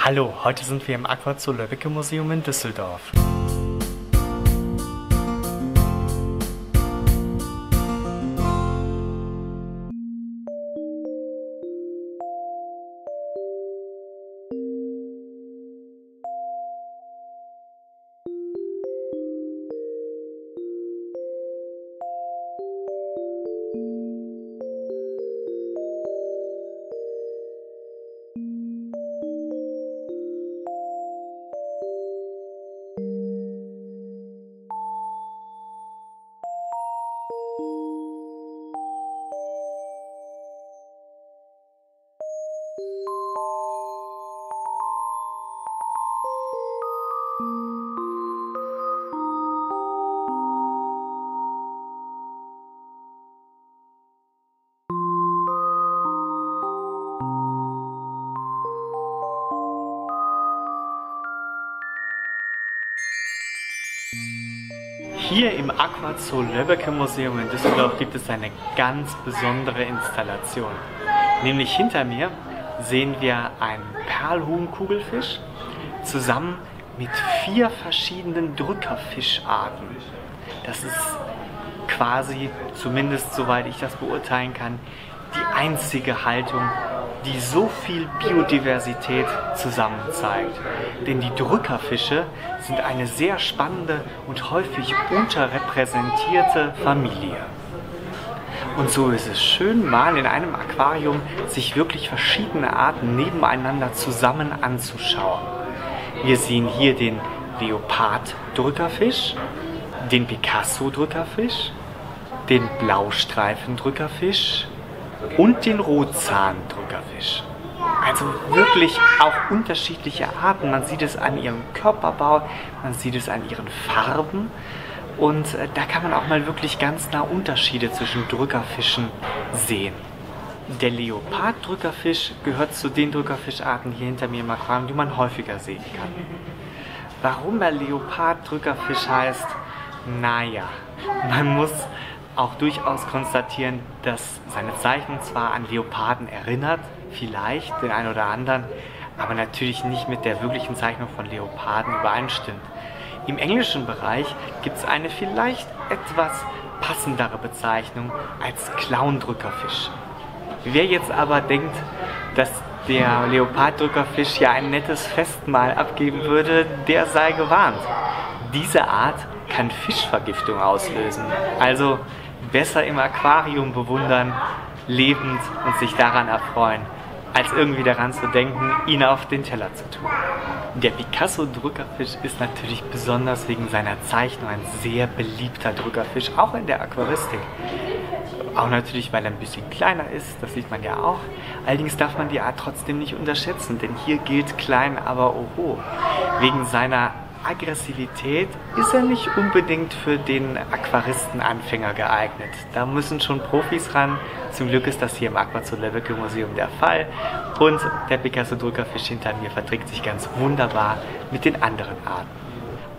Hallo, heute sind wir im Aquazoo Löbbecke Museum in Düsseldorf. Hier im Aquazoo Löbbecke Museum in Düsseldorf gibt es eine ganz besondere Installation. Nämlich hinter mir sehen wir einen Perlhuhn-Kugelfisch zusammen mit 4 verschiedenen Drückerfischarten. Das ist quasi, zumindest soweit ich das beurteilen kann, die einzige Haltung, die so viel Biodiversität zusammen zeigt. Denn die Drückerfische sind eine sehr spannende und häufig unterrepräsentierte Familie. Und so ist es schön, mal in einem Aquarium sich wirklich verschiedene Arten nebeneinander zusammen anzuschauen. Wir sehen hier den Leopard-Drückerfisch, den Picasso-Drückerfisch, den Blaustreifen-Drückerfisch und den Rotzahn-Drückerfisch. Also wirklich auch unterschiedliche Arten. Man sieht es an ihrem Körperbau, man sieht es an ihren Farben und da kann man auch mal wirklich ganz nah Unterschiede zwischen Drückerfischen sehen. Der Leopard-Drückerfisch gehört zu den Drückerfischarten hier hinter mir im Aquarium, die man häufiger sehen kann. Warum er Leopard-Drückerfisch heißt? Naja, man muss auch durchaus konstatieren, dass seine Zeichnung zwar an Leoparden erinnert, vielleicht den einen oder anderen, aber natürlich nicht mit der wirklichen Zeichnung von Leoparden übereinstimmt. Im englischen Bereich gibt es eine vielleicht etwas passendere Bezeichnung als Clown-Drückerfisch. Wer jetzt aber denkt, dass der Leoparddrückerfisch ja ein nettes Festmahl abgeben würde, der sei gewarnt. Diese Art kann Fischvergiftung auslösen. Also besser im Aquarium bewundern, lebend und sich daran erfreuen, als irgendwie daran zu denken, ihn auf den Teller zu tun. Der Picasso-Drückerfisch ist natürlich besonders wegen seiner Zeichnung ein sehr beliebter Drückerfisch, auch in der Aquaristik. Auch natürlich, weil er ein bisschen kleiner ist, das sieht man ja auch. Allerdings darf man die Art trotzdem nicht unterschätzen, denn hier gilt klein, aber oho. Wegen seiner Aggressivität ist er nicht unbedingt für den Aquaristen-Anfänger geeignet. Da müssen schon Profis ran. Zum Glück ist das hier im Aquazoo Löbbecke Museum der Fall. Und der Picasso-Drückerfisch hinter mir verträgt sich ganz wunderbar mit den anderen Arten.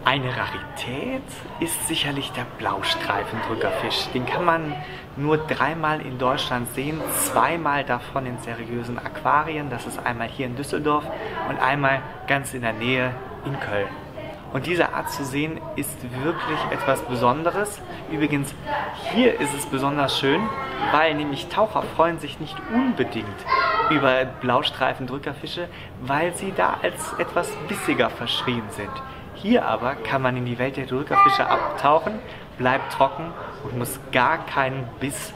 Eine Rarität ist sicherlich der Blaustreifen-Drückerfisch. Den kann man nur 3-mal in Deutschland sehen, 2-mal davon in seriösen Aquarien. Das ist einmal hier in Düsseldorf und einmal ganz in der Nähe in Köln. Und diese Art zu sehen ist wirklich etwas Besonderes. Übrigens, hier ist es besonders schön, weil nämlich Taucher freuen sich nicht unbedingt über Blaustreifen-Drückerfische, weil sie da als etwas bissiger verschrien sind. Hier aber kann man in die Welt der Drückerfische abtauchen, bleibt trocken und muss gar keinen Biss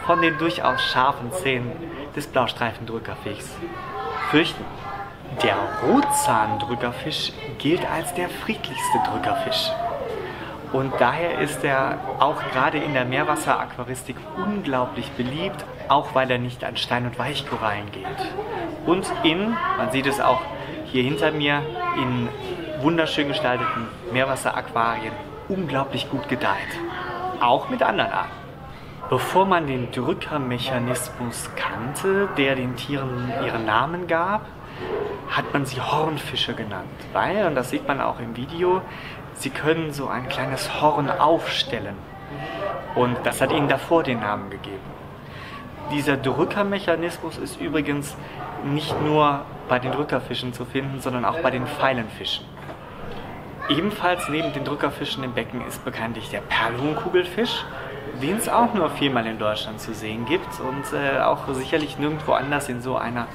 von den durchaus scharfen Zähnen des Blaustreifen-Drückerfischs fürchten. Der Rotzahn-Drückerfisch gilt als der friedlichste Drückerfisch. Und daher ist er auch gerade in der Meerwasseraquaristik unglaublich beliebt, auch weil er nicht an Stein- und Weichkorallen geht. Und man sieht es auch hier hinter mir, in wunderschön gestalteten Meerwasseraquarien unglaublich gut gedeiht. Auch mit anderen Arten. Bevor man den Drückermechanismus kannte, der den Tieren ihren Namen gab, hat man sie Hornfische genannt, weil, und das sieht man auch im Video, sie können so ein kleines Horn aufstellen. Und das hat ihnen davor den Namen gegeben. Dieser Drückermechanismus ist übrigens nicht nur bei den Drückerfischen zu finden, sondern auch bei den Pfeilenfischen. Ebenfalls neben den Drückerfischen im Becken ist bekanntlich der Perlhuhnkugelfisch, den es auch nur 4-mal in Deutschland zu sehen gibt und auch sicherlich nirgendwo anders in so einer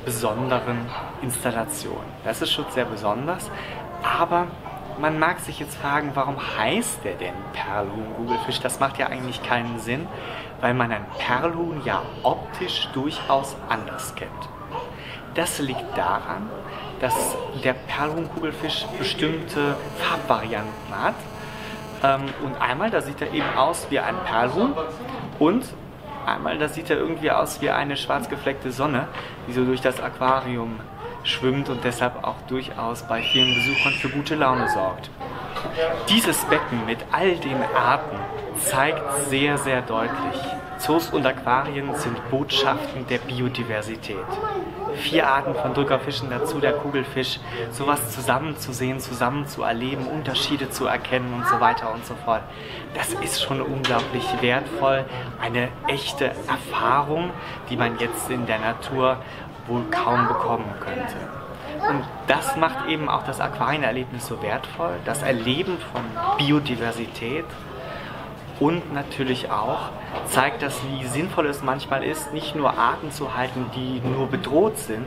besonderen Installation. Das ist schon sehr besonders, aber man mag sich jetzt fragen, warum heißt der denn Perlhuhnkugelfisch? Das macht ja eigentlich keinen Sinn, weil man ein Perlhuhn ja optisch durchaus anders kennt. Das liegt daran, dass der Perlhuhnkugelfisch bestimmte Farbvarianten hat. Und einmal, da sieht er eben aus wie ein Perlhuhn und einmal, da sieht er irgendwie aus wie eine schwarz gefleckte Sonne, die so durch das Aquarium schwimmt und deshalb auch durchaus bei vielen Besuchern für gute Laune sorgt. Dieses Becken mit all den Arten zeigt sehr, sehr deutlich: Zoos und Aquarien sind Botschaften der Biodiversität. 4 Arten von Drückerfischen, dazu der Kugelfisch, sowas zusammen zu sehen, zusammen zu erleben, Unterschiede zu erkennen und so weiter und so fort. Das ist schon unglaublich wertvoll, eine echte Erfahrung, die man jetzt in der Natur wohl kaum bekommen könnte. Und das macht eben auch das Aquarienerlebnis so wertvoll, das Erleben von Biodiversität. Und natürlich auch zeigt das, wie sinnvoll es manchmal ist, nicht nur Arten zu halten, die nur bedroht sind,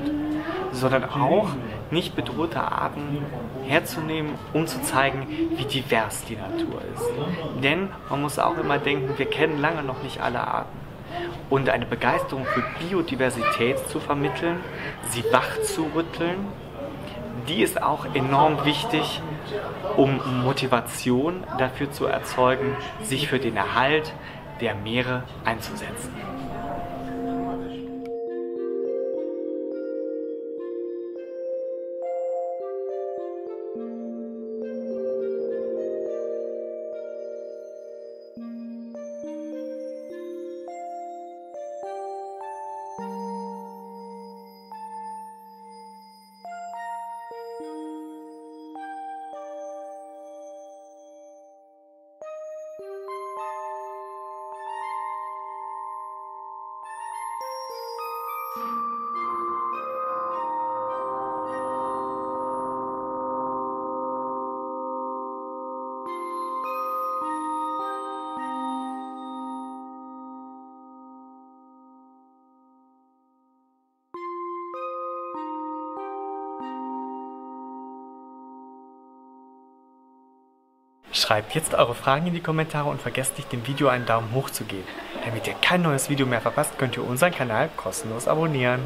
sondern auch nicht bedrohte Arten herzunehmen, um zu zeigen, wie divers die Natur ist. Denn man muss auch immer denken, wir kennen lange noch nicht alle Arten. Und eine Begeisterung für Biodiversität zu vermitteln, sie wach zu rütteln, die ist auch enorm wichtig, um Motivation dafür zu erzeugen, sich für den Erhalt der Meere einzusetzen. Schreibt jetzt eure Fragen in die Kommentare und vergesst nicht, dem Video einen Daumen hoch zu geben. Damit ihr kein neues Video mehr verpasst, könnt ihr unseren Kanal kostenlos abonnieren.